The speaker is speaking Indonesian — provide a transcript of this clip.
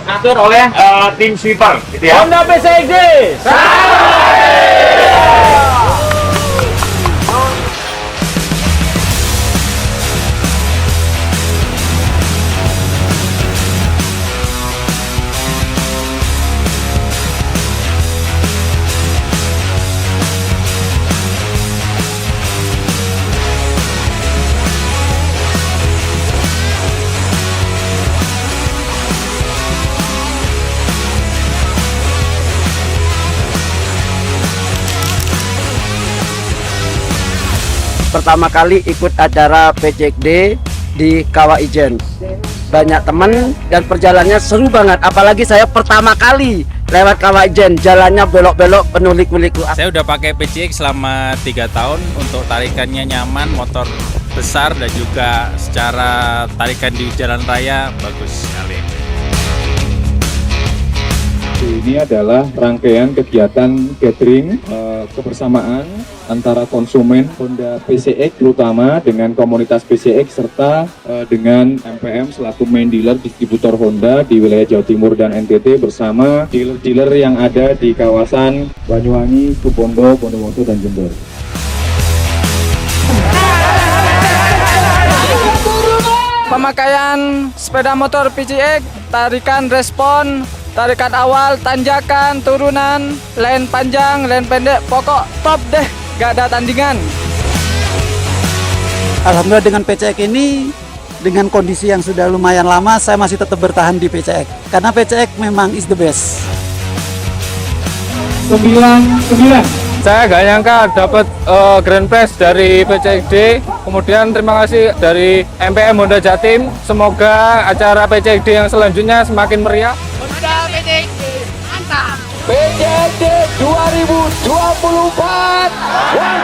Atur oleh tim sweeper gitu ya. Honda PCX. Pertama kali ikut acara PCXD di Kawah Ijen. Banyak temen dan perjalanannya seru banget. Apalagi saya pertama kali lewat Kawah Ijen, jalannya belok-belok penuh liku-liku. Saya udah pakai PCX selama 3 tahun. Untuk tarikannya nyaman, motor besar, dan juga secara tarikan di jalan raya bagus sekali. Ini adalah rangkaian kegiatan gathering kebersamaan antara konsumen Honda PCX terutama dengan komunitas PCX serta dengan MPM selaku main dealer distributor Honda di wilayah Jawa Timur dan NTT bersama dealer-dealer yang ada di kawasan Banyuwangi, Situbondo, Bondowoso dan Jember. Pemakaian sepeda motor PCX, tarikan respon, tarikan awal, tanjakan, turunan, lane panjang, lane pendek, pokok top deh, gak ada tandingan. Alhamdulillah dengan PCX ini, dengan kondisi yang sudah lumayan lama, saya masih tetap bertahan di PCX. Karena PCX memang is the best. 99. Saya gak nyangka dapat Grand Prize dari PCXD. Kemudian terima kasih dari MPM Honda Jatim. Semoga acara PCXD yang selanjutnya semakin meriah. Honda PCXD, mantap! PCXD 2024.